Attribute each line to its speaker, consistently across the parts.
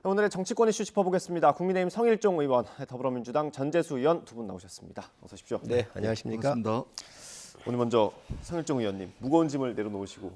Speaker 1: 오늘의 정치권 이슈 짚어보겠습니다. 국민의힘 성일종 의원, 더불어민주당 전재수 의원 두 분 나오셨습니다. 어서 오십시오.
Speaker 2: 네, 안녕하십니까.
Speaker 3: 반갑습니다.
Speaker 1: 오늘 먼저 성일종 의원님, 무거운 짐을 내려놓으시고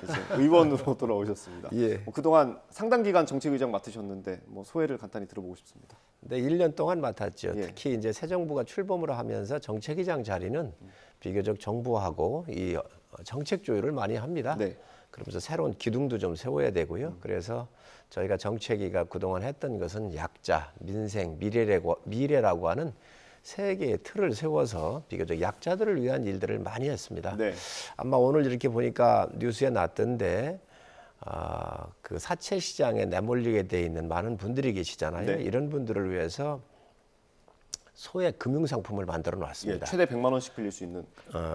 Speaker 1: 이제 의원으로 돌아오셨습니다.
Speaker 2: 예.
Speaker 1: 그동안 상당 기간 정책의장 맡으셨는데 소회를 간단히 들어보고 싶습니다.
Speaker 2: 네, 1년 동안 맡았죠.
Speaker 1: 예.
Speaker 2: 특히 이제 새 정부가 출범을 하면서 정책위장 자리는 비교적 정부하고 이 정책 조율을 많이 합니다.
Speaker 1: 네.
Speaker 2: 그러면서 새로운 기둥도 좀 세워야 되고요. 그래서 저희가 정책위가 그동안 했던 것은 약자, 민생, 미래라고 하는 세 개의 틀을 세워서 비교적 약자들을 위한 일들을 많이 했습니다.
Speaker 1: 네.
Speaker 2: 아마 오늘 이렇게 보니까 뉴스에 났던데 그 사채 시장에 내몰리게 돼 있는 많은 분들이 계시잖아요.
Speaker 1: 네.
Speaker 2: 이런 분들을 위해서 소액 금융 상품을 만들어
Speaker 1: 예,
Speaker 2: 놨습니다.
Speaker 1: 최대 100만 원씩 빌릴 수 있는.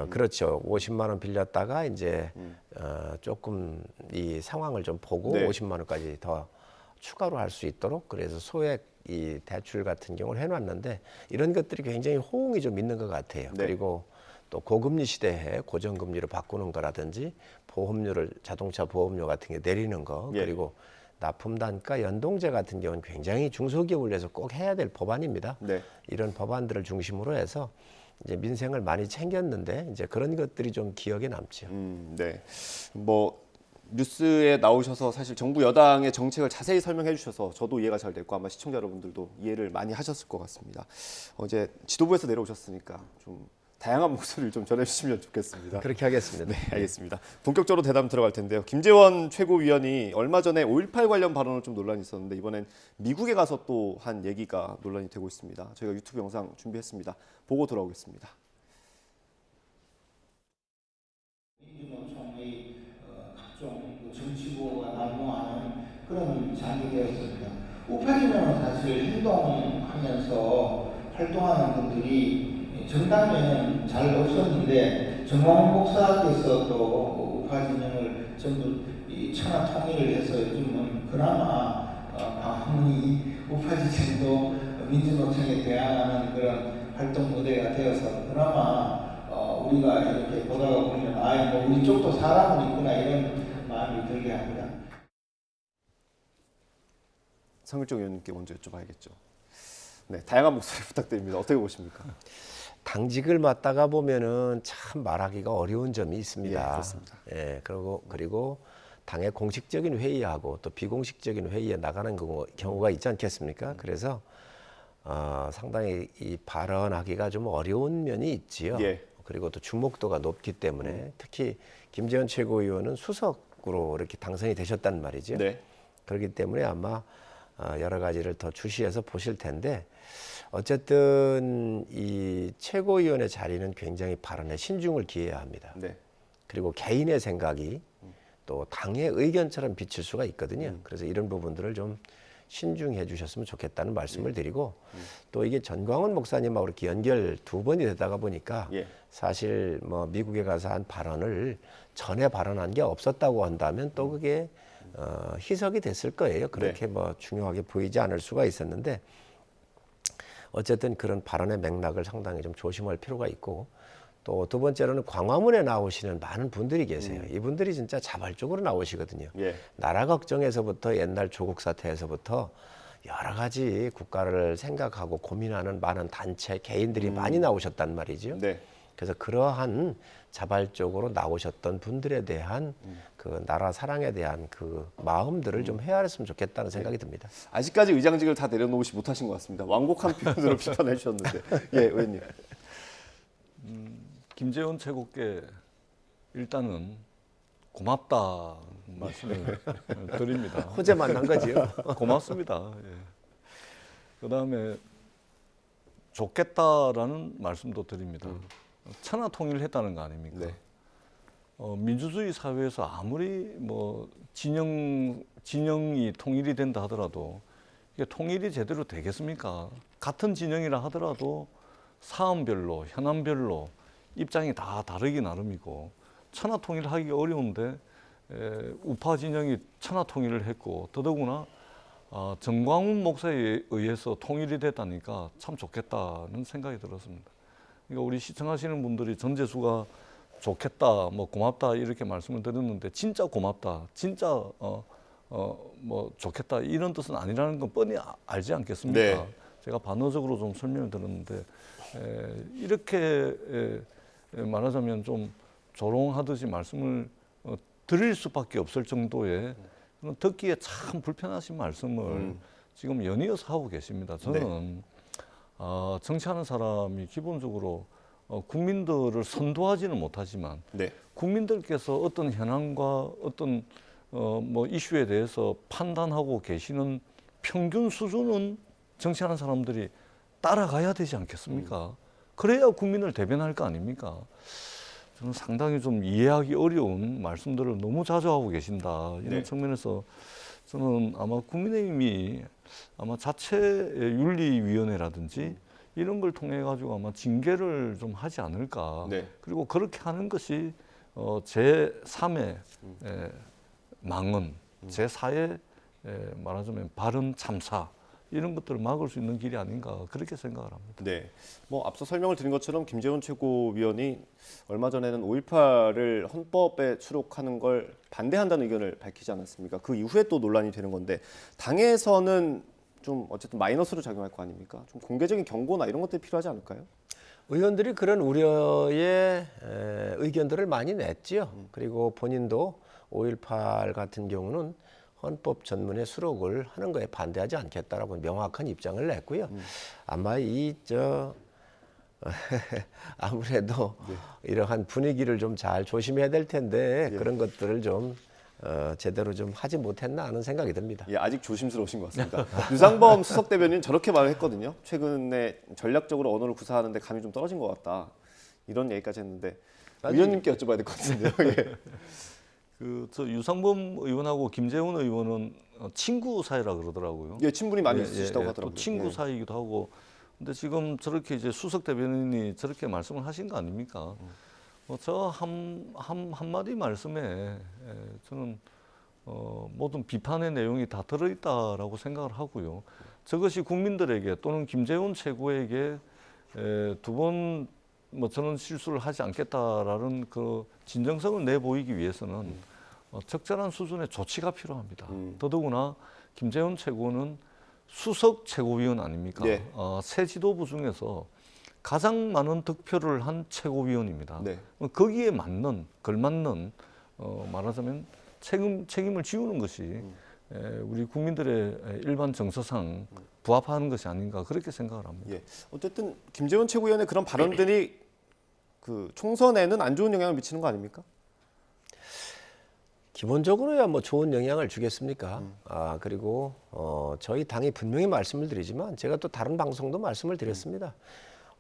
Speaker 2: 그렇죠. 50만 원 빌렸다가 이제 조금 이 상황을 좀 보고
Speaker 1: 네.
Speaker 2: 50만 원까지 더 추가로 할 수 있도록 그래서 소액 이 대출 같은 경우를 해놨는데 이런 것들이 굉장히 호응이 좀 있는 것 같아요.
Speaker 1: 네.
Speaker 2: 그리고 또 고금리 시대에 고정금리로 바꾸는 거라든지 보험료를 자동차 보험료 같은 게 내리는 거
Speaker 1: 예.
Speaker 2: 그리고 납품 단가 연동제 같은 경우는 굉장히 중소기업을 위해서 꼭 해야 될 법안입니다.
Speaker 1: 네.
Speaker 2: 이런 법안들을 중심으로 해서 이제 민생을 많이 챙겼는데 이제 그런 것들이 좀 기억에 남죠.
Speaker 1: 네. 뉴스에 나오셔서 사실 정부 여당의 정책을 자세히 설명해 주셔서 저도 이해가 잘 됐고 아마 시청자 여러분들도 이해를 많이 하셨을 것 같습니다. 이제 지도부에서 내려오셨으니까 좀 다양한 목소리를 좀 전해주시면 좋겠습니다.
Speaker 2: 그렇게 하겠습니다.
Speaker 1: 네, 알겠습니다. 본격적으로 대담 들어갈 텐데요. 김재원 최고위원이 얼마 전에 5.18 관련 발언으로 좀 논란이 있었는데 이번엔 미국에 가서 또 한 얘기가 논란이 되고 있습니다. 저희가 유튜브 영상 준비했습니다. 보고 돌아오겠습니다.
Speaker 4: 민주노총의 각종 정치구호가 난무하는 그런 장이 되었습니다. 우파진영은 사실 행동하면서 활동하는 분들이 정당에는 잘 없었는데 정광훈 목사께서 또 우파 진영을 전부 천하 통일을 해서 요즘은 그나마 광화문이 우파 진영도 민주노총에 대항하는 그런 활동 무대가 되어서 그나마 우리가 이렇게 보다가 보면 우리 쪽도 사람은 있구나 이런 마음이 들게 합니다.
Speaker 1: 성일종 의원님께 먼저 여쭤봐야겠죠. 네, 다양한 목소리 부탁드립니다. 어떻게 보십니까?
Speaker 2: 당직을 맡다가 보면은 참 말하기가 어려운 점이 있습니다.
Speaker 1: 예, 그렇습니다.
Speaker 2: 예, 그리고 당의 공식적인 회의하고 또 비공식적인 회의에 나가는 경우가 있지 않겠습니까? 그래서 상당히 이 발언하기가 좀 어려운 면이 있지요.
Speaker 1: 예.
Speaker 2: 그리고 또 주목도가 높기 때문에 특히 김재원 최고위원은 수석으로 이렇게 당선이 되셨단 말이죠.
Speaker 1: 네.
Speaker 2: 그렇기 때문에 아마 여러 가지를 더 주시해서 보실 텐데 어쨌든 이 최고위원의 자리는 굉장히 발언에 신중을 기해야 합니다.
Speaker 1: 네.
Speaker 2: 그리고 개인의 생각이 또 당의 의견처럼 비칠 수가 있거든요. 그래서 이런 부분들을 좀 신중해 주셨으면 좋겠다는 말씀을 드리고 또 이게 전광훈 목사님하고 이렇게 연결 두 번이 되다가 보니까
Speaker 1: 예.
Speaker 2: 사실 미국에 가서 한 발언을 전에 발언한 게 없었다고 한다면 또 그게 희석이 됐을 거예요. 그렇게 중요하게 보이지 않을 수가 있었는데 어쨌든 그런 발언의 맥락을 상당히 좀 조심할 필요가 있고 또 두 번째로는 광화문에 나오시는 많은 분들이 계세요. 이분들이 진짜 자발적으로 나오시거든요.
Speaker 1: 예.
Speaker 2: 나라 걱정에서부터 옛날 조국 사태에서부터 여러 가지 국가를 생각하고 고민하는 많은 단체, 개인들이 많이 나오셨단 말이죠.
Speaker 1: 네.
Speaker 2: 그래서 그러한 자발적으로 나오셨던 분들에 대한 그 나라 사랑에 대한 그 마음들을 좀 헤아렸으면 좋겠다는 생각이 듭니다.
Speaker 1: 아직까지 의장직을 다 내려놓으시 못하신 것 같습니다. 완곡한 표현으로 비판해 주셨는데. 예, 의원님.
Speaker 3: 김재원 최고께 일단은 고맙다 말씀을 드립니다.
Speaker 2: 호재 만난 거지요.
Speaker 3: 고맙습니다. 예. 그다음에 좋겠다라는 말씀도 드립니다. 천하 통일했다는 거 아닙니까?
Speaker 1: 네.
Speaker 3: 민주주의 사회에서 아무리 진영이 통일이 된다 하더라도 이게 통일이 제대로 되겠습니까? 같은 진영이라 하더라도 사안별로 현안별로 입장이 다 다르기 나름이고 천하 통일하기가 어려운데 우파 진영이 천하 통일을 했고 더더구나 정광훈 목사에 의해서 통일이 됐다니까 참 좋겠다는 생각이 들었습니다. 그러니까 우리 시청하시는 분들이 전재수가 좋겠다, 고맙다 이렇게 말씀을 드렸는데 진짜 고맙다, 진짜 뭐 좋겠다 이런 뜻은 아니라는 건 뻔히 알지 않겠습니까?
Speaker 1: 네.
Speaker 3: 제가 반어적으로 좀 설명을 들었는데 이렇게 말하자면 좀 조롱하듯이 말씀을 드릴 수밖에 없을 정도의 그런 듣기에 참 불편하신 말씀을 지금 연이어서 하고 계십니다. 저는 정치하는 사람이 기본적으로 국민들을 선도하지는 못하지만
Speaker 1: 네.
Speaker 3: 국민들께서 어떤 현황과 어떤 뭐 이슈에 대해서 판단하고 계시는 평균 수준은 정치하는 사람들이 따라가야 되지 않겠습니까? 그래야 국민을 대변할 거 아닙니까? 저는 상당히 좀 이해하기 어려운 말씀들을 너무 자주 하고 계신다. 이런
Speaker 1: 네.
Speaker 3: 측면에서 저는 아마 국민의힘이 아마 자체 윤리위원회라든지 이런 걸 통해 가지고 아마 징계를 좀 하지 않을까.
Speaker 1: 네.
Speaker 3: 그리고 그렇게 하는 것이 제3의 망언, 제4의 말하자면 발언 참사 이런 것들을 막을 수 있는 길이 아닌가 그렇게 생각을 합니다.
Speaker 1: 네. 뭐 앞서 설명을 드린 것처럼 김재원 최고위원이 얼마 전에는 5.18을 헌법에 수록하는 걸 반대한다는 의견을 밝히지 않았습니까? 그 이후에 또 논란이 되는 건데 당에서는 좀 어쨌든 마이너스로 작용할 거 아닙니까? 좀 공개적인 경고나 이런 것들이 필요하지 않을까요?
Speaker 2: 의원들이 그런 우려의 의견들을 많이 냈지요. 그리고 본인도 5.18 같은 경우는 헌법 전문에 수록을 하는 거에 반대하지 않겠다라고 명확한 입장을 냈고요. 아마 아무래도 이러한 분위기를 좀 잘 조심해야 될 텐데 그런 것들을 좀 제대로 좀 하지 못했나 하는 생각이 듭니다.
Speaker 1: 예, 아직 조심스러우신 것 같습니다. 유상범 수석 대변인 저렇게 말을 했거든요. 최근에 전략적으로 언어를 구사하는데 감이 좀 떨어진 것 같다. 이런 얘기까지 했는데 의원님께 여쭤봐야 될 것 같은데요. 예.
Speaker 3: 저 유상범 의원하고 김재원 의원은 친구 사이라 그러더라고요.
Speaker 1: 예, 친분이 많이 있으시다고 하더라고요.
Speaker 3: 또 친구
Speaker 1: 예.
Speaker 3: 사이이기도 하고. 근데 지금 저렇게 이제 수석 대변인이 저렇게 말씀을 하신 거 아닙니까? 저 한마디 말씀에 저는 모든 비판의 내용이 다 들어있다라고 생각을 하고요. 저것이 국민들에게 또는 김재원 최고에게 두 번 뭐 저는 실수를 하지 않겠다라는 그 진정성을 내보이기 위해서는 적절한 수준의 조치가 필요합니다. 더더구나 김재원 최고는 수석 최고위원 아닙니까?
Speaker 1: 네.
Speaker 3: 새 지도부 중에서 가장 많은 득표를 한 최고위원입니다.
Speaker 1: 네.
Speaker 3: 거기에 맞는 걸맞는 말하자면 책임을 지우는 것이 우리 국민들의 일반 정서상 부합하는 것이 아닌가 그렇게 생각을 합니다.
Speaker 1: 예. 어쨌든 김재원 최고위원의 그런 발언들이 그 총선에는 안 좋은 영향을 미치는 거 아닙니까?
Speaker 2: 기본적으로야 뭐 좋은 영향을 주겠습니까? 그리고 저희 당이 분명히 말씀을 드리지만 제가 또 다른 방송도 말씀을 드렸습니다.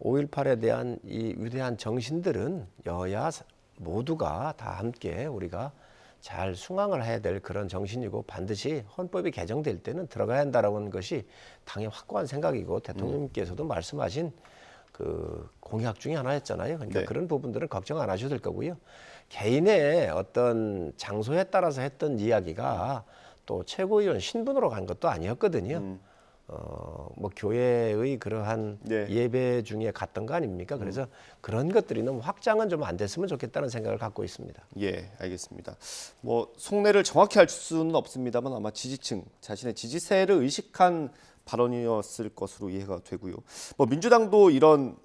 Speaker 2: 5.18에 대한 이 위대한 정신들은 여야 모두가 다 함께 우리가 잘 숭앙을 해야 될 그런 정신이고 반드시 헌법이 개정될 때는 들어가야 한다라고 하는 것이 당의 확고한 생각이고 대통령님께서도 말씀하신 그 공약 중에 하나였잖아요. 그러니까
Speaker 1: 네.
Speaker 2: 그런 부분들은 걱정 안 하셔도 될 거고요. 개인의 어떤 장소에 따라서 했던 이야기가 또 최고위원 신분으로 간 것도 아니었거든요. 뭐 교회의 그러한
Speaker 1: 네.
Speaker 2: 예배 중에 갔던 거 아닙니까? 그래서 그런 것들이 너무 확장은 좀 안 됐으면 좋겠다는 생각을 갖고 있습니다.
Speaker 1: 예, 알겠습니다. 뭐 속내를 정확히 알 수는 없습니다만 아마 지지층 자신의 지지세를 의식한 발언이었을 것으로 이해가 되고요. 뭐 민주당도 이런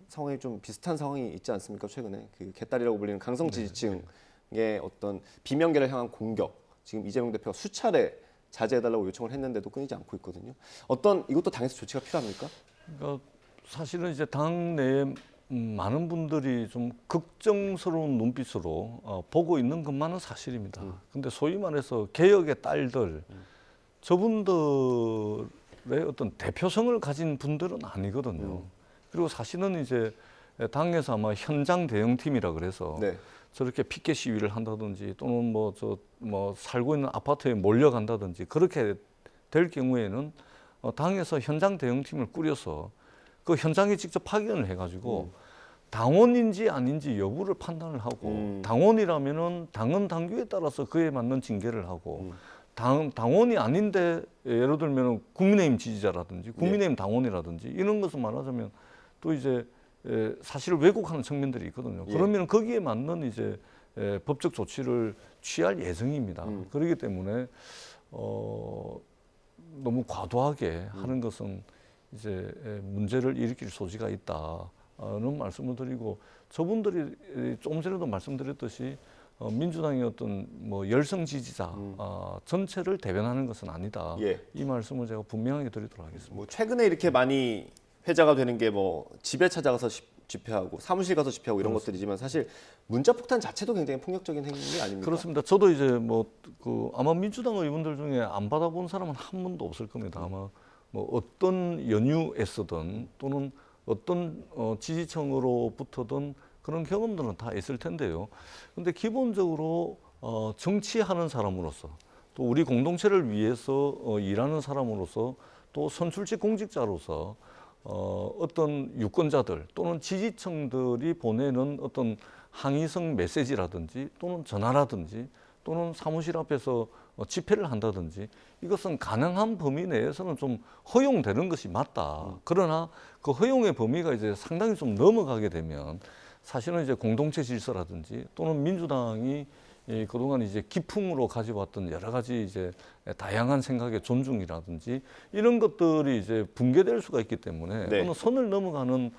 Speaker 1: 상황이 좀 비슷한 상황이 있지 않습니까? 최근에 그 개딸이라고 불리는 강성 지지층의 어떤 비명계를 향한 공격. 지금 이재명 대표가 수차례 자제해달라고 요청을 했는데도 끊이지 않고 있거든요. 이것도 당에서 조치가 필요합니까?
Speaker 3: 그러니까 사실은 이제 당 내에 많은 분들이 좀 걱정스러운 눈빛으로 보고 있는 것만은 사실입니다. 근데 소위 말해서 개혁의 딸들, 저분들의 어떤 대표성을 가진 분들은 아니거든요. 그리고 사실은 이제 당에서 아마 현장 대응팀이라 그래서
Speaker 1: 네.
Speaker 3: 저렇게 피켓 시위를 한다든지 또는 뭐 살고 있는 아파트에 몰려간다든지 그렇게 될 경우에는 당에서 현장 대응팀을 꾸려서 그 현장에 직접 파견을 해가지고 당원인지 아닌지 여부를 판단을 하고 당원이라면은 당헌 당규에 따라서 그에 맞는 징계를 하고 당원이 아닌데 예를 들면 국민의힘 지지자라든지 국민의힘 당원이라든지 이런 것을 말하자면 또 이제 사실을 왜곡하는 측면들이 있거든요. 그러면 거기에 맞는 이제 법적 조치를 취할 예정입니다. 그렇기 때문에 너무 과도하게 하는 것은 이제 문제를 일으킬 소지가 있다는 말씀을 드리고, 저분들이 조금 전에도 말씀드렸듯이 민주당의 어떤 뭐 열성 지지자 전체를 대변하는 것은 아니다.
Speaker 1: 예.
Speaker 3: 이 말씀을 제가 분명하게 드리도록 하겠습니다.
Speaker 1: 뭐 최근에 이렇게 많이 회자가 되는 게 뭐 집에 찾아가서 집회하고 사무실 가서 집회하고 이런 것들이지만 사실 문자 폭탄 자체도 굉장히 폭력적인 행위 아닙니까?
Speaker 3: 그렇습니다. 저도 이제 뭐 그 아마 민주당 의원들 중에 안 받아본 사람은 한 분도 없을 겁니다. 아마 뭐 어떤 연유에서든 또는 어떤 지지층으로부터든 그런 경험들은 다 있을 텐데요. 근데 기본적으로 정치하는 사람으로서, 또 우리 공동체를 위해서 일하는 사람으로서, 또 선출직 공직자로서 어떤 유권자들 또는 지지층들이 보내는 어떤 항의성 메시지라든지 또는 전화라든지 또는 사무실 앞에서 집회를 한다든지, 이것은 가능한 범위 내에서는 좀 허용되는 것이 맞다. 그러나 그 허용의 범위가 이제 상당히 좀 넘어가게 되면 사실은 이제 공동체 질서라든지 또는 민주당이 그동안 이제 기풍으로 가져왔던 여러 가지 이제 다양한 생각의 존중이라든지 이런 것들이 이제 붕괴될 수가 있기 때문에
Speaker 1: 네.
Speaker 3: 어느 선을 넘어가는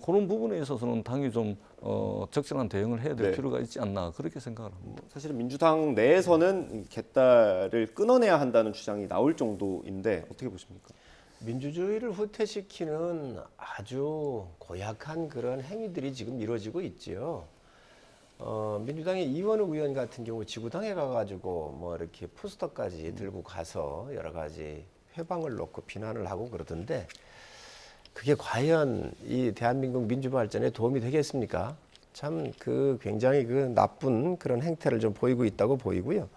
Speaker 3: 그런 부분에 있어서는 당이 좀 적절한 대응을 해야 될
Speaker 1: 네.
Speaker 3: 필요가 있지 않나, 그렇게 생각을 합니다.
Speaker 1: 사실은 민주당 내에서는 이 개딸을 끊어내야 한다는 주장이 나올 정도인데 어떻게 보십니까?
Speaker 2: 민주주의를 후퇴시키는 아주 고약한 그런 행위들이 지금 이루어지고 있지요. 민주당의 이원우 의원 같은 경우 지구당에 가가지고 뭐 이렇게 포스터까지 들고 가서 여러 가지 회방을 놓고 비난을 하고 그러던데, 그게 과연 이 대한민국 민주발전에 도움이 되겠습니까? 참 그 굉장히 그 나쁜 그런 행태를 좀 보이고 있다고 보이고요.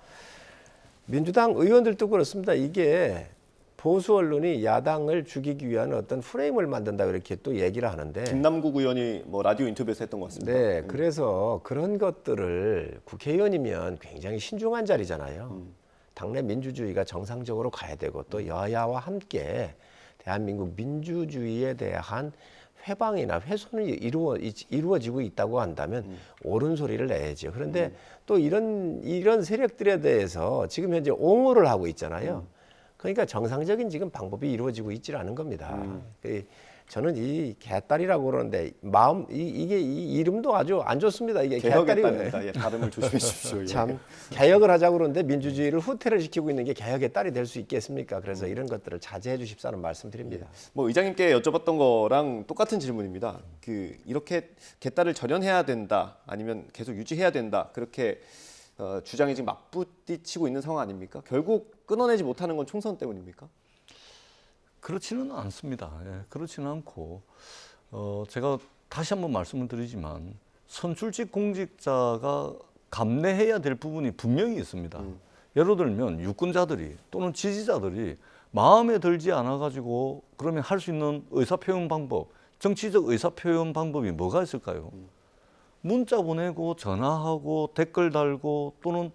Speaker 2: 민주당 의원들도 그렇습니다. 이게 보수 언론이 야당을 죽이기 위한 어떤 프레임을 만든다 이렇게 또 얘기를 하는데,
Speaker 1: 김남국 의원이 뭐 라디오 인터뷰에서 했던 것 같습니다.
Speaker 2: 네, 그래서 그런 것들을 국회의원이면 굉장히 신중한 자리잖아요. 당내 민주주의가 정상적으로 가야 되고 또 여야와 함께 대한민국 민주주의에 대한 회방이나 훼손이 이루어지고 있다고 한다면 옳은 소리를 내야죠. 그런데 또 이런 세력들에 대해서 지금 현재 옹호를 하고 있잖아요. 그러니까 정상적인 지금 방법이 이루어지고 있지 않은 겁니다. 저는 이 개딸이라고 그러는데 이게 이 이름도 아주 안 좋습니다. 이게
Speaker 1: 개혁했답니다. 예, 발음을 조심해 주십시오. 예.
Speaker 2: 참 개혁을 하자고 그러는데 민주주의를 후퇴를 시키고 있는 게 개혁의 딸이 될 수 있겠습니까? 그래서 이런 것들을 자제해 주십사는 말씀드립니다.
Speaker 1: 뭐 의장님께 여쭤봤던 거랑 똑같은 질문입니다. 이렇게 개딸을 절연해야 된다, 아니면 계속 유지해야 된다, 그렇게 주장이 지금 맞부딪히고 있는 상황 아닙니까? 결국 끊어내지 못하는 건 총선 때문입니까?
Speaker 3: 그렇지는 않습니다. 예, 그렇지는 않고 제가 다시 한번 말씀을 드리지만 선출직 공직자가 감내해야 될 부분이 분명히 있습니다. 예를 들면 유권자들이 또는 지지자들이 마음에 들지 않아 가지고 그러면 할 수 있는 의사표현 방법, 정치적 의사표현 방법이 뭐가 있을까요? 문자 보내고 전화하고 댓글 달고 또는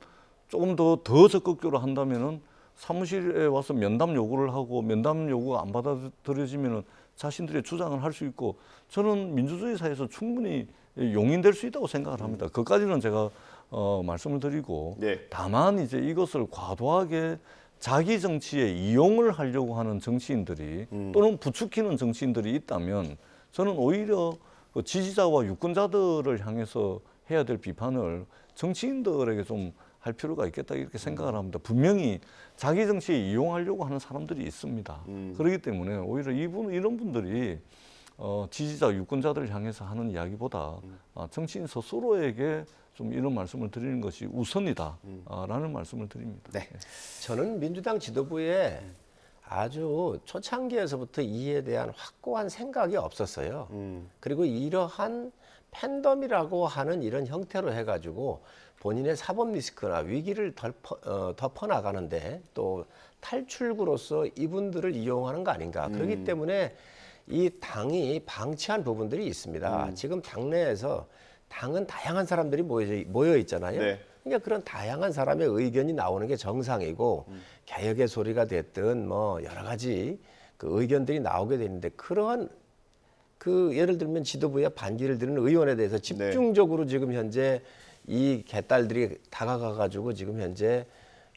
Speaker 3: 조금 더 적극적으로 한다면은 사무실에 와서 면담 요구를 하고 면담 요구가 안 받아들여지면은 자신들의 주장을 할 수 있고, 저는 민주주의 사회에서 충분히 용인될 수 있다고 생각을 합니다. 그까지는 제가 말씀을 드리고,
Speaker 1: 네.
Speaker 3: 다만 이제 이것을 과도하게 자기 정치에 이용을 하려고 하는 정치인들이 또는 부추기는 정치인들이 있다면 저는 오히려 그 지지자와 유권자들을 향해서 해야 될 비판을 정치인들에게 좀 할 필요가 있겠다 이렇게 생각을 합니다. 분명히 자기 정치에 이용하려고 하는 사람들이 있습니다. 그렇기 때문에 오히려 이런 분들이 지지자 유권자들을 향해서 하는 이야기보다 정치인 스스로에게 좀 이런 말씀을 드리는 것이 우선이다라는 말씀을 드립니다.
Speaker 1: 네.
Speaker 2: 저는 민주당 지도부에 아주 초창기에서부터 이에 대한 확고한 생각이 없었어요. 그리고 이러한 팬덤이라고 하는 이런 형태로 해가지고 본인의 사법 리스크나 위기를 덮어나가는데 또 탈출구로서 이분들을 이용하는 거 아닌가. 그렇기 때문에 이 당이 방치한 부분들이 있습니다. 지금 당내에서 당은 다양한 사람들이 모여 있잖아요.
Speaker 1: 네.
Speaker 2: 그러니까 그런 다양한 사람의 의견이 나오는 게 정상이고 개혁의 소리가 됐든 뭐 여러 가지 그 의견들이 나오게 되는데, 그러한 그 예를 들면 지도부에 반기를 드는 의원에 대해서 집중적으로 지금 현재 이 개딸들이 다가가 가지고 지금 현재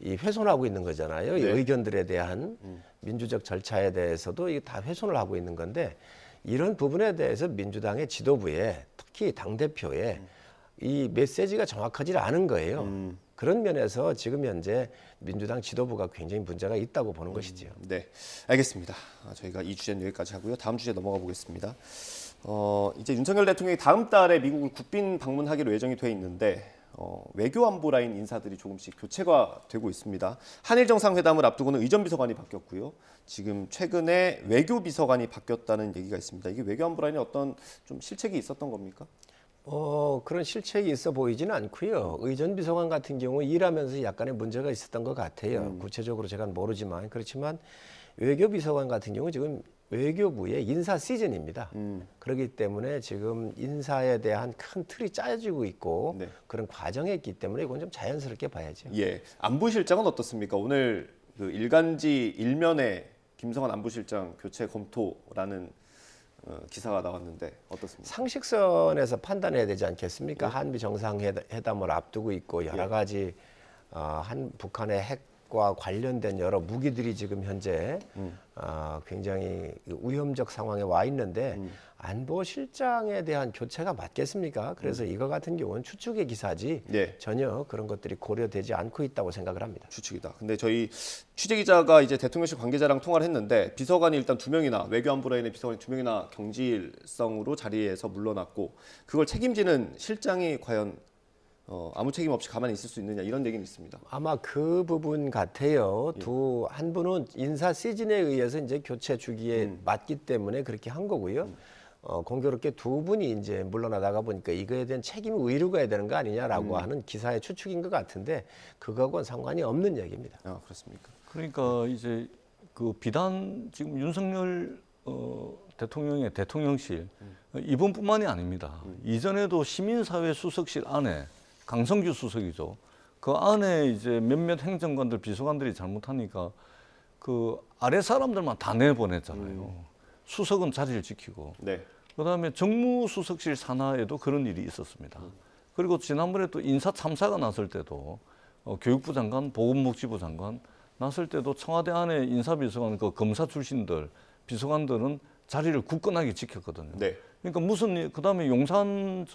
Speaker 2: 이 훼손하고 있는 거잖아요. 이
Speaker 1: 네.
Speaker 2: 의견들에 대한 민주적 절차에 대해서도 이게 다 훼손을 하고 있는 건데 이런 부분에 대해서 민주당의 지도부에 특히 당 대표에 이 메시지가 정확하지 않은 거예요. 그런 면에서 지금 현재 민주당 지도부가 굉장히 문제가 있다고 보는 것이죠.
Speaker 1: 네, 알겠습니다. 저희가 이 주제는 여기까지 하고요. 다음 주제 넘어가 보겠습니다. 이제 윤석열 대통령이 다음 달에 미국을 국빈 방문하기로 예정이 돼 있는데 외교 안보 라인 인사들이 조금씩 교체가 되고 있습니다. 한일 정상회담을 앞두고는 의전 비서관이 바뀌었고요. 지금 최근에 외교 비서관이 바뀌었다는 얘기가 있습니다. 이게 외교 안보 라인에 어떤 좀 실책이 있었던 겁니까?
Speaker 2: 그런 실책이 있어 보이지는 않고요. 의전 비서관 같은 경우 일하면서 약간의 문제가 있었던 것 같아요. 구체적으로 제가 모르지만 그렇지만 외교 비서관 같은 경우 지금 외교부의 인사 시즌입니다. 그렇기 때문에 지금 인사에 대한 큰 틀이 짜여지고 있고
Speaker 1: 네. 그런
Speaker 2: 과정에 있기 때문에 이건 좀 자연스럽게 봐야죠.
Speaker 1: 예, 안보실장은 어떻습니까? 오늘 그 일간지 일면에 김성환 안보실장 교체 검토라는 기사가 나왔는데 어떻습니까?
Speaker 2: 상식선에서 판단해야 되지 않겠습니까? 한미 정상회담을 앞두고 있고 여러 가지 북한의 핵과 관련된 여러 무기들이 지금 현재 굉장히 위험적 상황에 와 있는데 안보실장에 대한 교체가 맞겠습니까? 그래서 이거 같은 경우는 추측의 기사지
Speaker 1: 네.
Speaker 2: 전혀 그런 것들이 고려되지 않고 있다고 생각을 합니다.
Speaker 1: 추측이다. 근데 저희 취재 기자가 이제 대통령실 관계자랑 통화를 했는데 비서관이 일단 2명이나 외교안보라인의 비서관이 2명이나 경질성으로 자리에서 물러났고 그걸 책임지는 실장이 과연 아무 책임 없이 가만히 있을 수 있느냐 이런 얘기는 있습니다.
Speaker 2: 아마 그 부분 같아요. 한 분은 인사 시즌에 의해서 이제 교체 주기에 맞기 때문에 그렇게 한 거고요. 공교롭게 두 분이 이제 물러나다가 보니까 이거에 대한 책임이 의류가야 되는 거 아니냐라고 하는 기사의 추측인 것 같은데 그거하고는 상관이 없는 얘기입니다.
Speaker 1: 아, 그렇습니까?
Speaker 3: 그러니까 이제 그 비단 지금 윤석열 대통령의 대통령실 이번뿐만이 아닙니다. 이전에도 시민사회 수석실 안에 강성규 수석이죠. 그 안에 이제 몇몇 행정관들 비서관들이 잘못하니까 그 아래 사람들만 다 내보냈잖아요. 수석은 자리를 지키고.
Speaker 1: 네.
Speaker 3: 그다음에 정무수석실 산하에도 그런 일이 있었습니다. 그리고 지난번에 또 인사 참사가 났을 때도 교육부 장관, 보건복지부 장관 났을 때도 청와대 안에 인사비서관 그 검사 출신들 비서관들은 자리를 굳건하게 지켰거든요.
Speaker 1: 네.
Speaker 3: 그러니까 무슨 그다음에 용산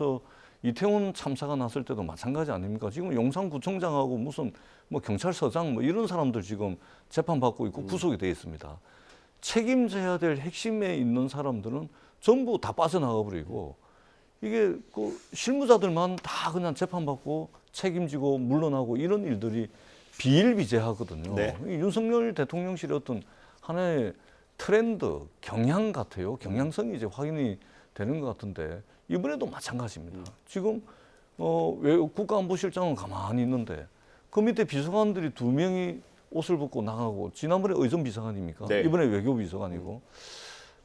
Speaker 3: 이태원 참사가 났을 때도 마찬가지 아닙니까? 지금 용산구청장하고 무슨 뭐 경찰서장 뭐 이런 사람들 지금 재판받고 있고 구속이 돼 있습니다. 책임져야 될 핵심에 있는 사람들은 전부 다 빠져나가 버리고 이게 그 실무자들만 다 그냥 재판받고 책임지고 물러나고 이런 일들이 비일비재하거든요.
Speaker 1: 네.
Speaker 3: 이 윤석열 대통령실의 어떤 하나의 트렌드, 경향 같아요. 경향성이 이제 확인이 되는 것 같은데 이번에도 마찬가지입니다. 지금 국가안보실장은 가만히 있는데 그 밑에 비서관들이 2명이 옷을 벗고 나가고 지난번에 의전 비서관입니까?
Speaker 1: 네.
Speaker 3: 이번에 외교 비서관이고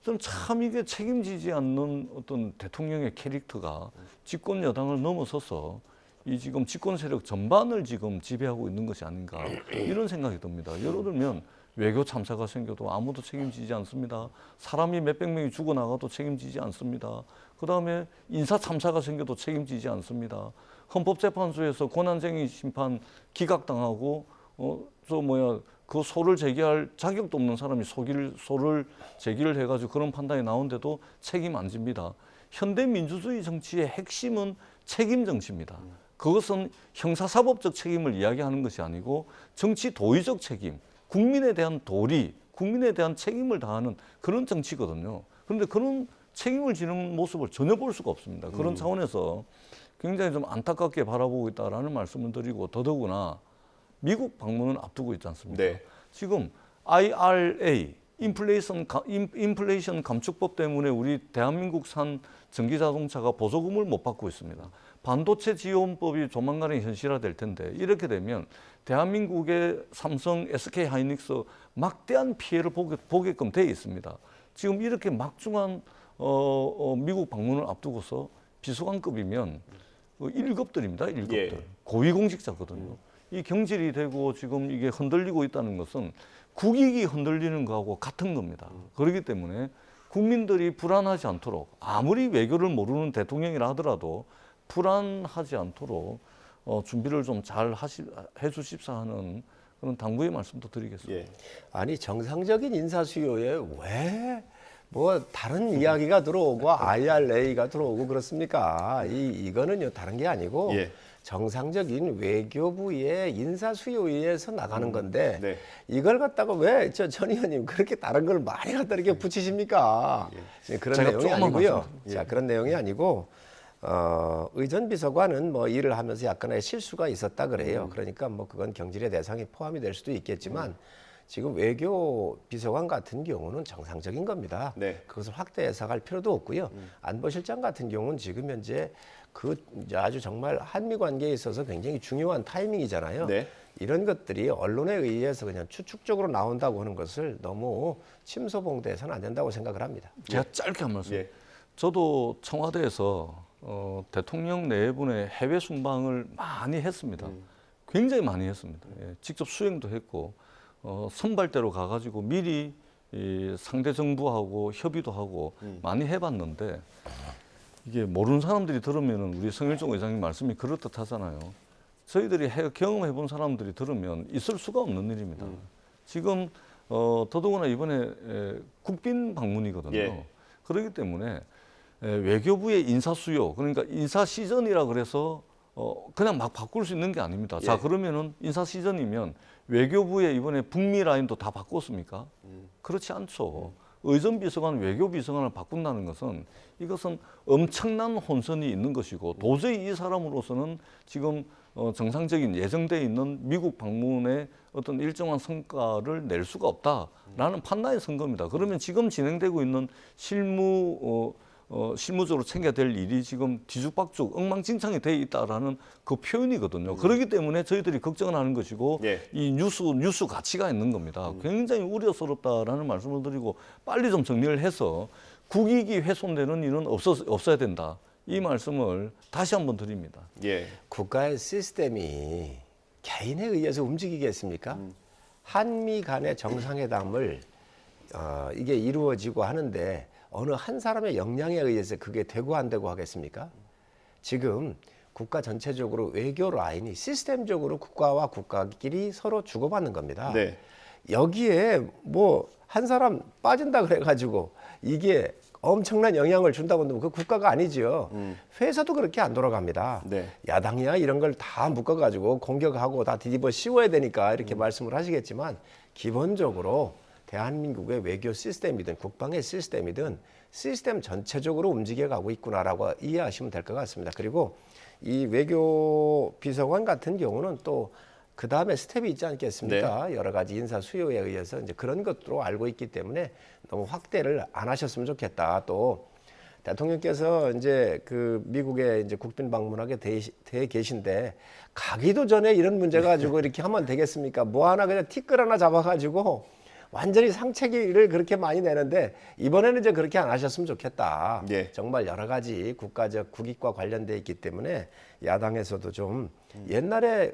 Speaker 3: 저는 참 이게 책임지지 않는 어떤 대통령의 캐릭터가 집권 여당을 넘어서서 이 지금 집권 세력 전반을 지금 지배하고 있는 것이 아닌가 이런 생각이 듭니다. 예를 들면 외교 참사가 생겨도 아무도 책임지지 않습니다. 사람이 몇백 명이 죽어나가도 책임지지 않습니다. 그다음에 인사 참사가 생겨도 책임지지 않습니다. 헌법재판소에서 권한쟁의 심판 기각당하고 그 소를 제기할 자격도 없는 사람이 소를 제기를 해가지고 그런 판단이 나오는데도 책임 안 집니다. 현대 민주주의 정치의 핵심은 책임 정치입니다. 그것은 형사사법적 책임을 이야기하는 것이 아니고 정치 도의적 책임, 국민에 대한 도리, 국민에 대한 책임을 다하는 그런 정치거든요. 그런데 그런 책임을 지는 모습을 전혀 볼 수가 없습니다. 그런 차원에서 굉장히 좀 안타깝게 바라보고 있다라는 말씀을 드리고 더더구나 미국 방문을 앞두고 있지 않습니까?
Speaker 1: 네.
Speaker 3: 지금 IRA, 인플레이션 감축법 때문에 우리 대한민국산 전기자동차가 보조금을 못 받고 있습니다. 반도체 지원법이 조만간에 현실화될 텐데 이렇게 되면 대한민국의 삼성, SK 하이닉스 막대한 피해를 보게끔 돼 있습니다. 지금 이렇게 막중한 미국 방문을 앞두고서 비서관급이면 1급들입니다. 1급들.
Speaker 1: 예.
Speaker 3: 고위공직자거든요. 이 경질이 되고 지금 이게 흔들리고 있다는 것은 국익이 흔들리는 거하고 같은 겁니다. 그렇기 때문에 국민들이 불안하지 않도록 아무리 외교를 모르는 대통령이라 하더라도 불안하지 않도록 준비를 좀 잘 해주십사 하는 그런 당부의 말씀도 드리겠습니다.
Speaker 1: 예.
Speaker 2: 아니 정상적인 인사 수요에 왜 뭐 다른 이야기가 들어오고 IRA가 들어오고 그렇습니까? 이거는요 다른 게 아니고
Speaker 1: 예.
Speaker 2: 정상적인 외교부의 인사 수요에 의해서 나가는 건데
Speaker 1: 네.
Speaker 2: 이걸 갖다가 왜 전 의원님 그렇게 다른 걸 많이 갖다 이렇게 붙이십니까? 그런
Speaker 3: 제가
Speaker 2: 내용이
Speaker 3: 조금만
Speaker 2: 아니고요.
Speaker 3: 말씀드릴게요.
Speaker 2: 자 그런 내용이 아니고 의전 비서관은 뭐 일을 하면서 약간의 실수가 있었다 그래요. 그러니까 뭐 그건 경질의 대상이 포함이 될 수도 있겠지만 지금 외교 비서관 같은 경우는 정상적인 겁니다.
Speaker 1: 네.
Speaker 2: 그것을 확대 해석할 필요도 없고요. 안보실장 같은 경우는 지금 현재 그 이제 아주 정말 한미 관계에 있어서 굉장히 중요한 타이밍이잖아요.
Speaker 1: 네.
Speaker 2: 이런 것들이 언론에 의해서 그냥 추측적으로 나온다고 하는 것을 너무 침소봉대해서는 안 된다고 생각을 합니다.
Speaker 3: 제가 짧게 한 말씀.
Speaker 1: 예.
Speaker 3: 저도 청와대에서 대통령 네 분의 해외 순방을 많이 했습니다. 굉장히 많이 했습니다. 예, 직접 수행도 했고 선발대로 가가지고 미리 이 상대 정부하고 협의도 하고 많이 해봤는데 이게 모르는 사람들이 들으면은 우리 성일종 의장님 말씀이 그럴듯하잖아요. 저희들이 경험해본 사람들이 들으면 있을 수가 없는 일입니다. 지금 더더구나 이번에 국빈 방문이거든요.
Speaker 1: 예.
Speaker 3: 그렇기 때문에 외교부의 인사 수요, 그러니까 인사 시즌이라 그래서 그냥 막 바꿀 수 있는 게 아닙니다. 자,
Speaker 1: 예.
Speaker 3: 그러면은 인사 시즌이면 외교부의 이번에 북미 라인도 다 바꿨습니까? 그렇지 않죠. 의전비서관, 외교비서관을 바꾼다는 것은 이것은 엄청난 혼선이 있는 것이고 도저히 이 사람으로서는 지금 정상적인 예정돼 있는 미국 방문에 어떤 일정한 성과를 낼 수가 없다라는 판단이 선 겁니다. 그러면 지금 진행되고 있는 실무적으로 챙겨야 될 일이 지금 뒤죽박죽 엉망진창이 돼 있다라는 그 표현이거든요. 그렇기 때문에 저희들이 걱정을 하는 것이고
Speaker 1: 예.
Speaker 3: 이 뉴스 가치가 있는 겁니다. 굉장히 우려스럽다라는 말씀을 드리고 빨리 좀 정리를 해서 국익이 훼손되는 일은 없어야 된다. 이 말씀을 다시 한번 드립니다.
Speaker 1: 예.
Speaker 2: 국가의 시스템이 개인에 의해서 움직이겠습니까? 한미 간의 정상회담을 이게 이루어지고 하는데 어느 한 사람의 역량에 의해서 그게 되고 안 되고 하겠습니까? 지금 국가 전체적으로 외교 라인이 시스템적으로 국가와 국가끼리 서로 주고받는 겁니다.
Speaker 1: 네.
Speaker 2: 여기에 뭐 한 사람 빠진다 그래가지고 이게 엄청난 영향을 준다고 하면 그 국가가 아니지요. 회사도 그렇게 안 돌아갑니다.
Speaker 1: 네.
Speaker 2: 야당이야 이런 걸 다 묶어가지고 공격하고 다 뒤집어 씌워야 되니까 이렇게 말씀을 하시겠지만 기본적으로 대한민국의 외교 시스템이든 국방의 시스템이든 시스템 전체적으로 움직여가고 있구나라고 이해하시면 될 것 같습니다. 그리고 이 외교 비서관 같은 경우는 또 그 다음에 스텝이 있지 않겠습니까? 여러 가지 인사 수요에 의해서 이제 그런 것도 알고 있기 때문에 너무 확대를 안 하셨으면 좋겠다. 또 대통령께서 이제 그 미국에 이제 국빈 방문하게 돼 계신데 가기도 전에 이런 문제 가지고 이렇게 하면 되겠습니까? 뭐 하나 그냥 티끌 하나 잡아가지고 완전히 상체기를 그렇게 많이 내는데 이번에는 이제 그렇게 안 하셨으면 좋겠다.
Speaker 1: 예.
Speaker 2: 정말 여러 가지 국가적 국익과 관련돼 있기 때문에 야당에서도 좀 옛날에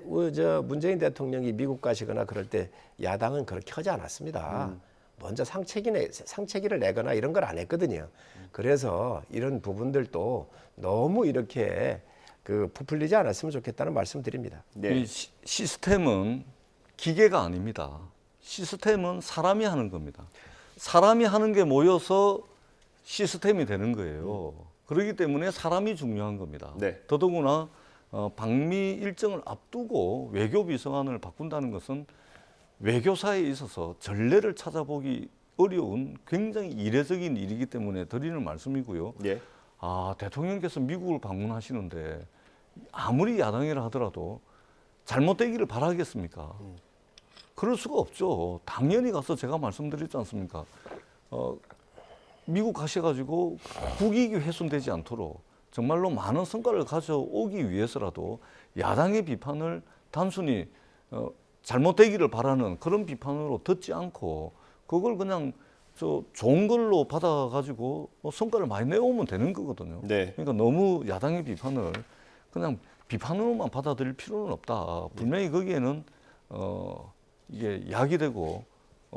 Speaker 2: 문재인 대통령이 미국 가시거나 그럴 때 야당은 그렇게 하지 않았습니다. 먼저 상체기를 내거나 이런 걸 안 했거든요. 그래서 이런 부분들도 너무 이렇게 부풀리지 않았으면 좋겠다는 말씀드립니다.
Speaker 1: 네.
Speaker 3: 이 시스템은 기계가 아닙니다. 시스템은 사람이 하는 겁니다. 사람이 하는 게 모여서 시스템이 되는 거예요. 그렇기 때문에 사람이 중요한 겁니다.
Speaker 1: 네.
Speaker 3: 더더구나 방미 일정을 앞두고 외교비서관을 바꾼다는 것은 외교사에 있어서 전례를 찾아보기 어려운 굉장히 이례적인 일이기 때문에 드리는 말씀이고요.
Speaker 1: 예.
Speaker 3: 대통령께서 미국을 방문하시는데 아무리 야당이라 하더라도 잘못되기를 바라겠습니까? 그럴 수가 없죠. 당연히 가서 제가 말씀드렸지 않습니까? 미국 가셔가지고 국익이 훼손되지 않도록 정말로 많은 성과를 가져오기 위해서라도 야당의 비판을 단순히 잘못되기를 바라는 그런 비판으로 듣지 않고 그걸 그냥 좋은 걸로 받아가지고 성과를 많이 내오면 되는 거거든요.
Speaker 1: 네.
Speaker 3: 그러니까 너무 야당의 비판을 그냥 비판으로만 받아들일 필요는 없다. 분명히 거기에는 이게 약이 되고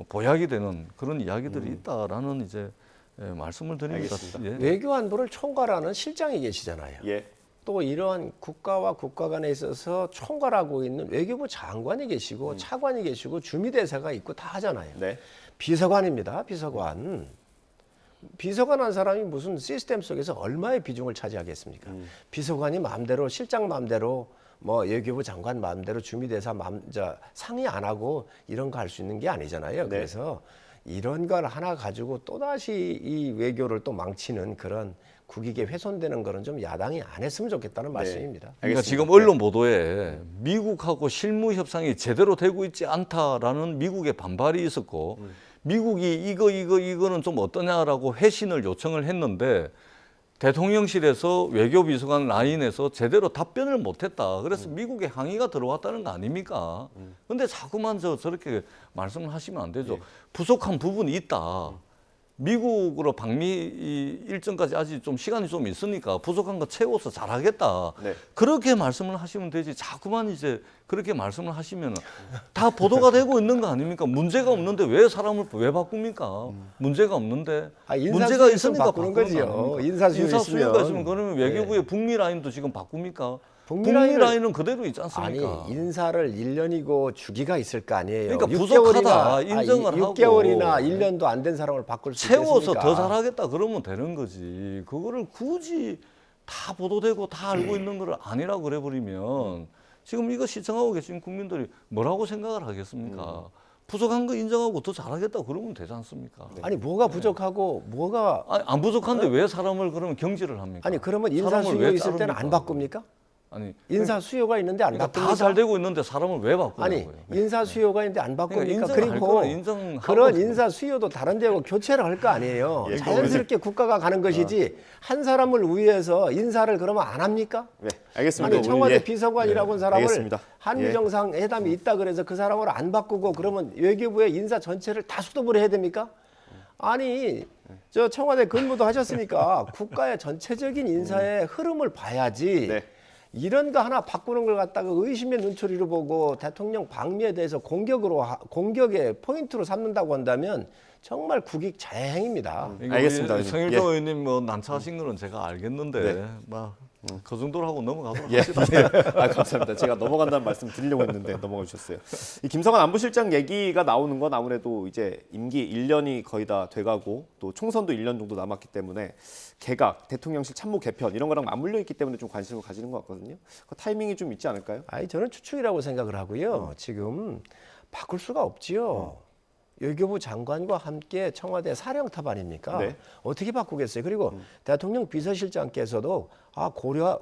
Speaker 3: 보약이 되는 그런 이야기들이 있다라는 이제 말씀을 드립니다.
Speaker 1: 알겠습니다.
Speaker 3: 예.
Speaker 2: 외교 안보를 총괄하는 실장이 계시잖아요.
Speaker 1: 예.
Speaker 2: 또 이러한 국가와 국가 간에 있어서 총괄하고 있는 외교부 장관이 계시고 차관이 계시고 주미대사가 있고 다 하잖아요.
Speaker 1: 네.
Speaker 2: 비서관입니다. 비서관. 비서관 한 사람이 무슨 시스템 속에서 얼마의 비중을 차지하겠습니까? 비서관이 마음대로 실장 마음대로 뭐 외교부 장관 마음대로 주미대사 상의 안 하고 이런 거 할 수 있는 게 아니잖아요.
Speaker 1: 네.
Speaker 2: 그래서 이런 걸 하나 가지고 또다시 이 외교를 또 망치는 그런 국익에 훼손되는 거는 좀 야당이 안 했으면 좋겠다는 말씀입니다.
Speaker 3: 그러니까
Speaker 1: 알겠습니다.
Speaker 3: 지금 언론 보도에 미국하고 실무 협상이 제대로 되고 있지 않다라는 미국의 반발이 있었고 미국이 이거는 좀 어떠냐라고 회신을 요청을 했는데 대통령실에서 외교비서관 라인에서 제대로 답변을 못했다. 그래서 미국에 항의가 들어왔다는 거 아닙니까? 근데 자꾸만 저렇게 말씀을 하시면 안 되죠. 부족한 부분이 있다. 미국으로 방미 일정까지 아직 좀 시간이 좀 있으니까 부족한 거 채워서 잘하겠다.
Speaker 1: 네.
Speaker 3: 그렇게 말씀을 하시면 되지. 자꾸만 이제 그렇게 말씀을 하시면 다 보도가 되고 있는 거 아닙니까? 문제가 없는데 왜 사람을 왜 바꿉니까? 문제가 없는데 문제가 있으니까
Speaker 2: 바꾸는 거지요. 인사수요
Speaker 3: 인사수요가
Speaker 2: 있으면.
Speaker 3: 있으면 그러면 외교부의
Speaker 2: 네.
Speaker 3: 북미 라인도 지금 바꿉니까?
Speaker 2: 북미
Speaker 3: 북미 라인은 그대로 있지 않습니까?
Speaker 2: 아니 인사를 1년이고 주기가 있을 거 아니에요.
Speaker 3: 그러니까 부족하다 인정을 하고
Speaker 2: 6개월이나 1년도 안 된 사람을 바꿀 수
Speaker 3: 채워서
Speaker 2: 있겠습니까?
Speaker 3: 더 잘하겠다 그러면 되는 거지. 그거를 굳이 다 보도되고 다 알고 있는 걸 아니라고 그래버리면 지금 이거 시청하고 계신 국민들이 뭐라고 생각을 하겠습니까? 부족한 거 인정하고 더 잘하겠다 그러면 되지 않습니까?
Speaker 2: 아니 뭐가 부족하고 뭐가
Speaker 3: 아니, 안 부족한데 왜 사람을 그러면 경질을 합니까?
Speaker 2: 아니 그러면 인사
Speaker 3: 사람을
Speaker 2: 수요
Speaker 3: 왜
Speaker 2: 있을 때는 안
Speaker 3: 자릅니까?
Speaker 2: 바꿉니까?
Speaker 3: 아니
Speaker 2: 인사 수요가 있는데 안
Speaker 3: 그러니까
Speaker 2: 바꿉니까?
Speaker 3: 다 잘 되고 있는데 사람을 왜 바꾸냐고요?
Speaker 2: 아니 인사 수요가 있는데 안 바꿉니까?
Speaker 3: 그러니까 인정할
Speaker 2: 그리고
Speaker 3: 거는 인정하고
Speaker 2: 그런 인사 수요도 다른 데하고 교체를 할 거 아니에요.
Speaker 1: 예,
Speaker 2: 자연스럽게 국가가 가는 것이지 한 사람을 위해서 인사를 그러면 안 합니까?
Speaker 1: 네, 알겠습니다.
Speaker 2: 아니 청와대
Speaker 1: 오늘,
Speaker 2: 비서관이라고 한 사람을
Speaker 1: 알겠습니다.
Speaker 2: 한미 정상회담이 있다 그래서 그 사람을 안 바꾸고 그러면 외교부의 인사 전체를 다 수도부를 해야 됩니까? 아니 저 청와대 근무도 하셨으니까 국가의 전체적인 인사의 흐름을 봐야지.
Speaker 1: 네.
Speaker 2: 이런 거 하나 바꾸는 걸 갖다가 의심의 눈초리로 보고 대통령 방미에 대해서 공격의 포인트로 삼는다고 한다면 정말 국익 자해행위입니다.
Speaker 1: 알겠습니다,
Speaker 3: 성일종
Speaker 1: 예.
Speaker 3: 의원님 뭐 난처하신 거는 제가 알겠는데 그 정도로 하고 넘어가도록
Speaker 1: 예,
Speaker 3: 합시다.
Speaker 1: 네. 아, 감사합니다. 제가 넘어간다는 말씀 드리려고 했는데 넘어가 주셨어요. 이 김성환 안보실장 얘기가 나오는 건 아무래도 이제 임기 1년이 거의 다 돼가고 또 총선도 1년 정도 남았기 때문에 개각, 대통령실 참모 개편 이런 거랑 맞물려 있기 때문에 좀 관심을 가지는 것 같거든요. 그 타이밍이 좀 있지 않을까요?
Speaker 2: 아니 저는 추측이라고 생각을 하고요. 지금 바꿀 수가 없지요. 외교부 장관과 함께 청와대 사령탑 아닙니까?
Speaker 1: 네.
Speaker 2: 어떻게 바꾸겠어요? 그리고 대통령 비서실장께서도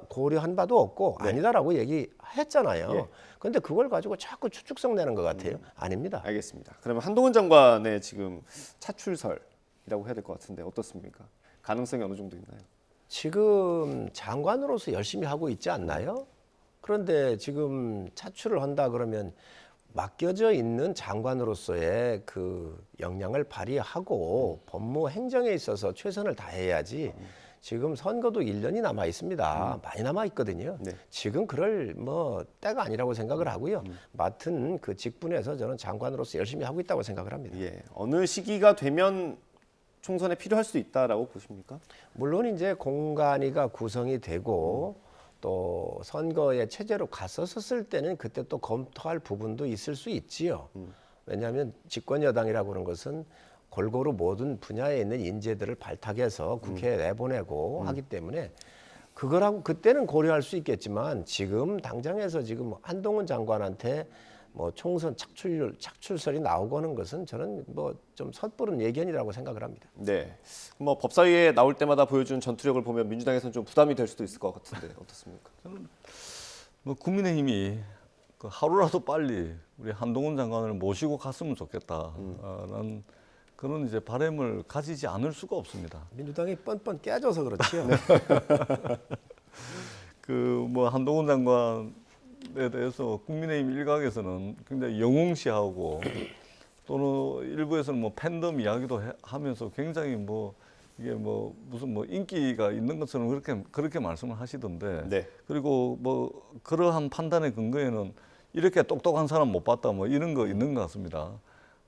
Speaker 2: 고려한 바도 없고 아니다라고 얘기했잖아요. 그런데 그걸 가지고 자꾸 추측성 내는 것 같아요. 아닙니다.
Speaker 1: 알겠습니다. 그러면 한동훈 장관의 지금 차출설이라고 해야 될 것 같은데 어떻습니까? 가능성이 어느 정도 있나요?
Speaker 2: 지금 장관으로서 열심히 하고 있지 않나요? 그런데 지금 차출을 한다 그러면 맡겨져 있는 장관으로서의 그 역량을 발휘하고 법무 행정에 있어서 최선을 다해야지. 지금 선거도 1년이 남아 있습니다. 많이 남아 있거든요.
Speaker 1: 네.
Speaker 2: 지금 그럴 뭐 때가 아니라고 생각을 하고요. 맡은 그 직분에서 저는 장관으로서 열심히 하고 있다고 생각을 합니다.
Speaker 1: 예, 어느 시기가 되면 총선에 필요할 수 있다라고 보십니까?
Speaker 2: 물론 이제 공간이가 구성이 되고 또 선거에 체제로 갔었을 때는 그때 또 검토할 부분도 있을 수 있지요. 왜냐하면 집권 여당이라고 하는 것은 골고루 모든 분야에 있는 인재들을 발탁해서 국회에 내보내고 하기 때문에 그거라고 그때는 고려할 수 있겠지만 지금 당장에서 지금 한동훈 장관한테 뭐 총선 착출설이 나오고 하는 것은 저는 뭐 좀 섣부른 예견이라고 생각을 합니다.
Speaker 1: 네, 뭐 법사위에 나올 때마다 보여준 전투력을 보면 민주당에서는 좀 부담이 될 수도 있을 것 같은데 어떻습니까?
Speaker 3: 뭐 국민의힘이 그 하루라도 빨리 우리 한동훈 장관을 모시고 갔으면 좋겠다라는 그런 이제 바람을 가지지 않을 수가 없습니다.
Speaker 2: 민주당이 뻔뻔 깨져서 그렇지요.
Speaker 3: 그 뭐 한동훈 장관에 대해서 국민의힘 일각에서는 굉장히 영웅시하고 또는 일부에서는 뭐 팬덤 이야기도 하면서 굉장히 뭐 이게 뭐 무슨 뭐 인기가 있는 것처럼 그렇게 말씀을 하시던데
Speaker 1: 네.
Speaker 3: 그리고 뭐 그러한 판단의 근거에는 이렇게 똑똑한 사람 못 봤다 뭐 이런 거 있는 것 같습니다.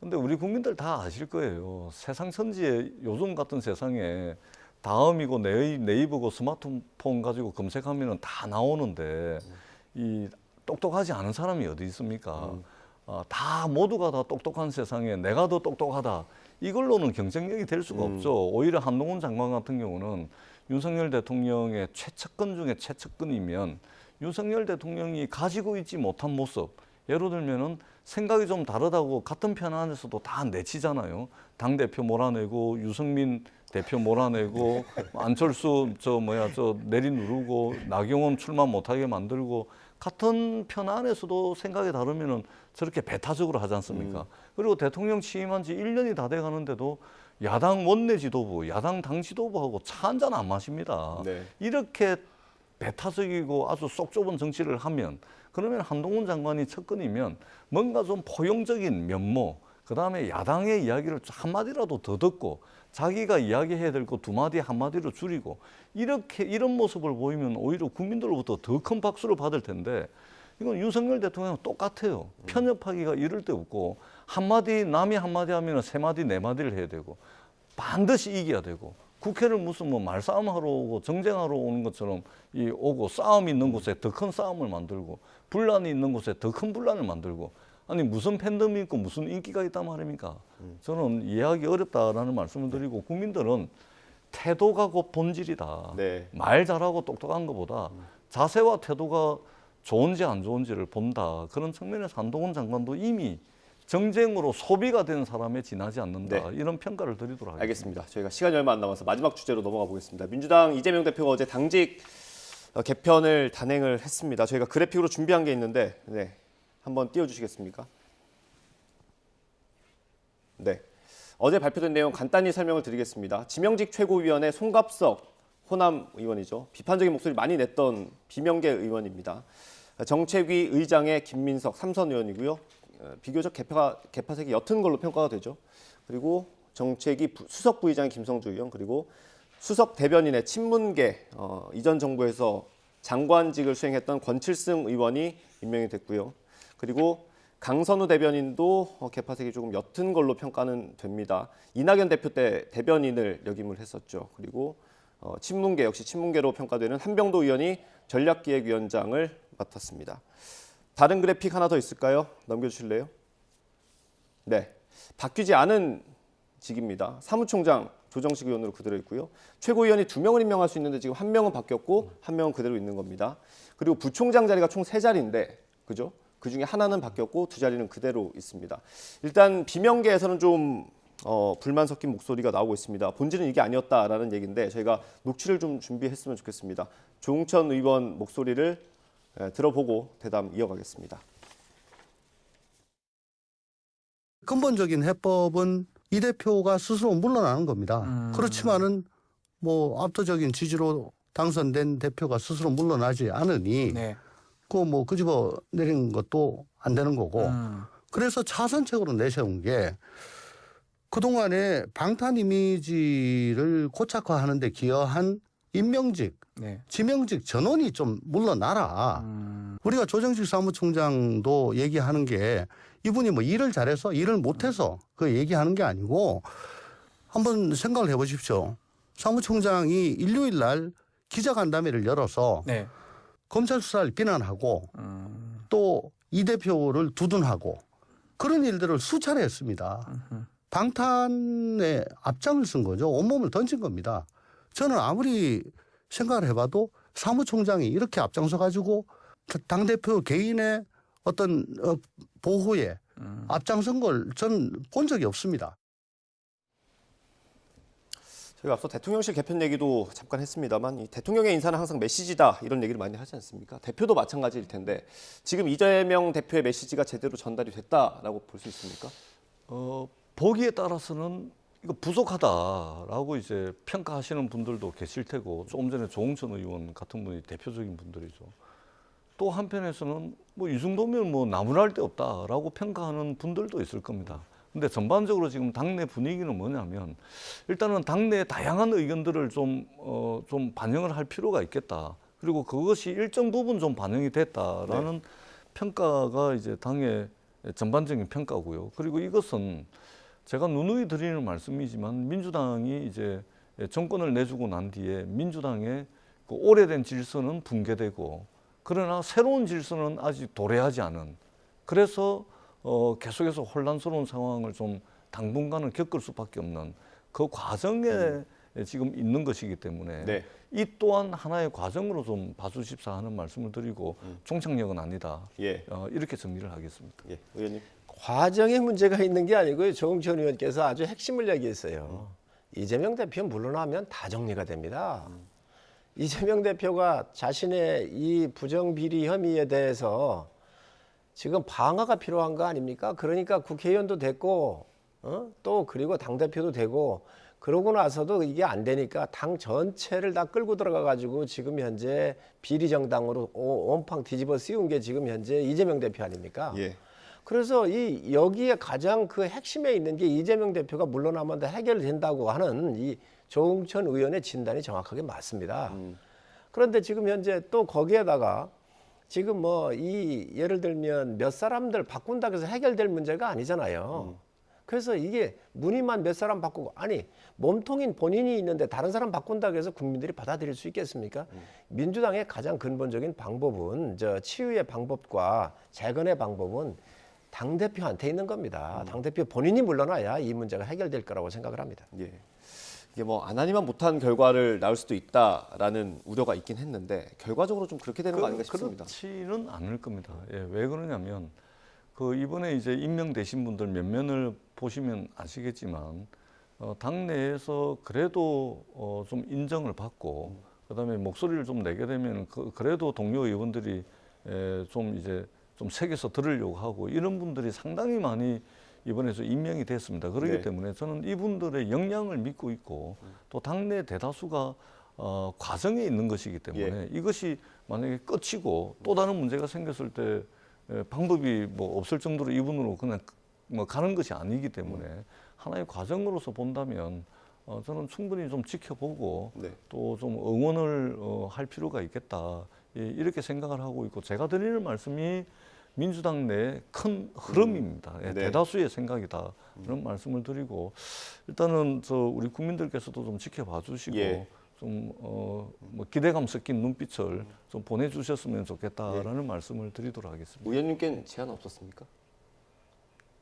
Speaker 3: 근데 우리 국민들 다 아실 거예요. 세상 천지에 요즘 같은 세상에 다음이고 네이버고 스마트폰 가지고 검색하면은 다 나오는데 이 똑똑하지 않은 사람이 어디 있습니까? 다 모두가 다 똑똑한 세상에 내가 더 똑똑하다. 이걸로는 경쟁력이 될 수가 없죠. 오히려 한동훈 장관 같은 경우는 윤석열 대통령의 최측근 중에 최측근이면 윤석열 대통령이 가지고 있지 못한 모습, 예를 들면은 생각이 좀 다르다고 같은 편 안에서도 다 내치잖아요. 당대표 몰아내고 유승민 대표 몰아내고 안철수 저 내리누르고 나경원 출마 못하게 만들고 같은 편 안에서도 생각이 다르면은 저렇게 배타적으로 하지 않습니까? 그리고 대통령 취임한 지 1년이 다 돼 가는데도 야당 원내 지도부, 야당 당 지도부하고 차 한 잔 안 마십니다.
Speaker 1: 네.
Speaker 3: 이렇게 배타적이고 아주 쏙 좁은 정치를 하면 그러면 한동훈 장관이 측근이면 뭔가 좀 포용적인 면모, 그다음에 야당의 이야기를 한마디라도 더 듣고 자기가 이야기해야 될 거 2마디 1마디로 줄이고 이런 모습을 보이면 오히려 국민들로부터 더 큰 박수를 받을 텐데 이건 윤석열 대통령은 똑같아요. 편협하기가 이를 데 없고 남이 한마디 하면 3마디 4마디를 해야 되고 반드시 이겨야 되고 국회를 무슨 뭐 말싸움하러 오고 정쟁하러 오는 것처럼 오고 싸움이 있는 곳에 더 큰 싸움을 만들고 분란이 있는 곳에 더 큰 분란을 만들고 아니 무슨 팬덤이 있고 무슨 인기가 있단 말입니까? 저는 이해하기 어렵다라는 말씀을 드리고 국민들은 태도가 곧 본질이다.
Speaker 1: 네.
Speaker 3: 말 잘하고 똑똑한 것보다 자세와 태도가 좋은지 안 좋은지를 본다. 그런 측면에서 한동훈 장관도 이미 정쟁으로 소비가 된 사람에 지나지 않는다.
Speaker 1: 네.
Speaker 3: 이런 평가를 드리도록 하겠습니다.
Speaker 1: 알겠습니다. 저희가 시간이 얼마 안 남아서 마지막 주제로 넘어가 보겠습니다. 민주당 이재명 대표가 어제 당직 개편을 단행을 했습니다. 저희가 그래픽으로 준비한 게 있는데 네, 한번 띄워주시겠습니까? 네, 어제 발표된 내용 간단히 설명을 드리겠습니다. 지명직 최고위원회 송갑석 호남 의원이죠. 비판적인 목소리 많이 냈던 비명계 의원입니다. 정책위 의장의 김민석 삼선 의원이고요. 비교적 개파색이 옅은 걸로 평가가 되죠. 그리고 정책위 수석 부의장의 김성주 의원, 그리고 수석 대변인의 친문계 이전 정부에서 장관직을 수행했던 권칠승 의원이 임명이 됐고요. 그리고 강선우 대변인도 개파색이 조금 옅은 걸로 평가는 됩니다. 이낙연 대표 때 대변인을 역임을 했었죠. 그리고 친문계 역시 친문계로 평가되는 한병도 의원이 전략기획위원장을 맡았습니다. 다른 그래픽 하나 더 있을까요? 넘겨주실래요? 네, 바뀌지 않은 직입니다. 사무총장 조정식 의원으로 그대로 있고요. 최고위원이 2명을 임명할 수 있는데 지금 1명은 바뀌었고 1명은 그대로 있는 겁니다. 그리고 부총장 자리가 총 3자리인데, 그죠? 그 중에 하나는 바뀌었고 2자리는 그대로 있습니다. 일단 비명계에서는 좀 불만 섞인 목소리가 나오고 있습니다. 본질은 이게 아니었다라는 얘기인데 저희가 녹취를 좀 준비했으면 좋겠습니다. 조응천 의원 목소리를 들어보고 대담 이어가겠습니다.
Speaker 5: 근본적인 해법은 이 대표가 스스로 물러나는 겁니다. 그렇지만은 뭐 압도적인 지지로 당선된 대표가 스스로 물러나지 않으니
Speaker 6: 네.
Speaker 5: 그 집어 내리는 것도 안 되는 거고. 그래서 차선책으로 내세운 게 그동안에 방탄 이미지를 고착화하는 데 기여한 임명직,
Speaker 6: 네.
Speaker 5: 지명직 전원이 좀 물러나라. 우리가 조정식 사무총장도 얘기하는 게 이분이 뭐 일을 잘해서 일을 못해서 그 얘기하는 게 아니고 한번 생각을 해보십시오. 사무총장이 일요일 날 기자간담회를 열어서
Speaker 6: 네.
Speaker 5: 검찰 수사를 비난하고 또 이 대표를 두둔하고 그런 일들을 수차례 했습니다. 방탄에 앞장을 쓴 거죠. 온몸을 던진 겁니다. 저는 아무리 생각을 해봐도 사무총장이 이렇게 앞장서 가지고 당대표 개인의 어떤 보호에 앞장선 걸 저는 본 적이 없습니다.
Speaker 1: 저희가 앞서 대통령실 개편 얘기도 잠깐 했습니다만 이 대통령의 인사는 항상 메시지다 이런 얘기를 많이 하지 않습니까? 대표도 마찬가지일 텐데 지금 이재명 대표의 메시지가 제대로 전달이 됐다라고 볼 수 있습니까?
Speaker 3: 보기에 따라서는 이거 부족하다라고 이제 평가하시는 분들도 계실 테고 조금 전에 조응천 의원 같은 분이 대표적인 분들이죠. 또 한편에서는 뭐 이 정도면 뭐 나무랄 데 없다라고 평가하는 분들도 있을 겁니다. 근데 전반적으로 지금 당내 분위기는 뭐냐면 일단은 당내 다양한 의견들을 좀 반영을 할 필요가 있겠다. 그리고 그것이 일정 부분 좀 반영이 됐다라는 평가가 이제 당의 전반적인 평가고요. 그리고 이것은 제가 누누이 드리는 말씀이지만 민주당이 이제 정권을 내주고 난 뒤에 민주당의 그 오래된 질서는 붕괴되고 그러나 새로운 질서는 아직 도래하지 않은 그래서 계속해서 혼란스러운 상황을 좀 당분간은 겪을 수밖에 없는 그 과정에 지금 있는 것이기 때문에
Speaker 1: 네.
Speaker 3: 이 또한 하나의 과정으로 좀 봐주십사 하는 말씀을 드리고 종착역은 아니다.
Speaker 1: 예.
Speaker 3: 이렇게 정리를 하겠습니다.
Speaker 1: 예. 의원님.
Speaker 2: 과정에 문제가 있는 게 아니고요. 조응천 의원께서 아주 핵심을 얘기했어요. 이재명 대표 물러나면 다 정리가 됩니다. 이재명 대표가 자신의 이 부정비리 혐의에 대해서 지금 방어가 필요한 거 아닙니까? 그러니까 국회의원도 됐고 또 그리고 당대표도 되고 그러고 나서도 이게 안 되니까 당 전체를 다 끌고 들어가 가지고 지금 현재 비리 정당으로 온팡 뒤집어 씌운 게 지금 현재 이재명 대표 아닙니까?
Speaker 1: 예.
Speaker 2: 그래서 이 여기에 가장 그 핵심에 있는 게 이재명 대표가 물러나면 다 해결된다고 하는 이 조응천 의원의 진단이 정확하게 맞습니다. 그런데 지금 현재 또 거기에다가 지금 뭐 이 예를 들면 몇 사람들 바꾼다고 해서 해결될 문제가 아니잖아요. 그래서 이게 문의만 몇 사람 바꾸고 아니 몸통인 본인이 있는데 다른 사람 바꾼다고 해서 국민들이 받아들일 수 있겠습니까? 민주당의 가장 근본적인 방법은 저 치유의 방법과 재건의 방법은 당대표한테 있는 겁니다. 당대표 본인이 물러나야 이 문제가 해결될 거라고 생각을 합니다.
Speaker 1: 예. 이게 뭐 안 하니만 못한 결과를 낳을 수도 있다라는 우려가 있긴 했는데 결과적으로 좀 그렇게 되는 거 아닌가 싶습니다.
Speaker 3: 그렇지는 않을 겁니다. 예, 왜 그러냐면 그 이번에 이제 임명되신 분들 몇 면을 보시면 아시겠지만 당내에서 그래도 좀 인정을 받고 그다음에 목소리를 좀 내게 되면 그래도 동료 의원들이 좀 이제 좀 새겨서 들으려고 하고 이런 분들이 상당히 많이 이번에서 임명이 됐습니다. 그렇기
Speaker 1: 네.
Speaker 3: 때문에 저는 이분들의 역량을 믿고 있고 또 당내 대다수가 과정에 있는 것이기 때문에 이것이 만약에 끝이고 또 다른 문제가 생겼을 때 방법이 뭐 없을 정도로 이분으로 그냥 뭐 가는 것이 아니기 때문에 하나의 과정으로서 본다면 저는 충분히 좀 지켜보고
Speaker 1: 네.
Speaker 3: 또 좀 응원을 할 필요가 있겠다. 이렇게 생각을 하고 있고 제가 드리는 말씀이 민주당 내 큰 흐름입니다.
Speaker 1: 네.
Speaker 3: 대다수의 생각이다. 이런 말씀을 드리고 일단은 우리 국민들께서도 좀 지켜봐 주시고
Speaker 1: 예.
Speaker 3: 좀 뭐 기대감 섞인 눈빛을 좀 보내주셨으면 좋겠다라는 말씀을 드리도록 하겠습니다.
Speaker 1: 의원님께는 제안 없었습니까?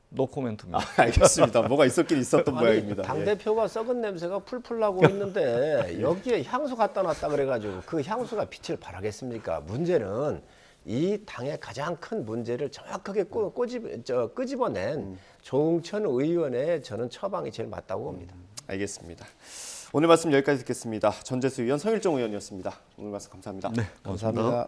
Speaker 3: 노코멘트입니다.
Speaker 1: 알겠습니다. 뭐가 있었긴 있었던 모양입니다. 예.
Speaker 2: 당대표가 썩은 냄새가 풀풀 나고 있는데 여기에 향수 갖다 놨다 그래가지고 그 향수가 빛을 발하겠습니까? 문제는 이 당의 가장 큰 문제를 정확하게 끄집어낸 조응천 의원의 저는 처방이 제일 맞다고 봅니다.
Speaker 1: 알겠습니다. 오늘 말씀 여기까지 듣겠습니다. 전재수 의원, 성일종 의원이었습니다. 오늘 말씀 감사합니다.
Speaker 3: 네,
Speaker 2: 감사합니다.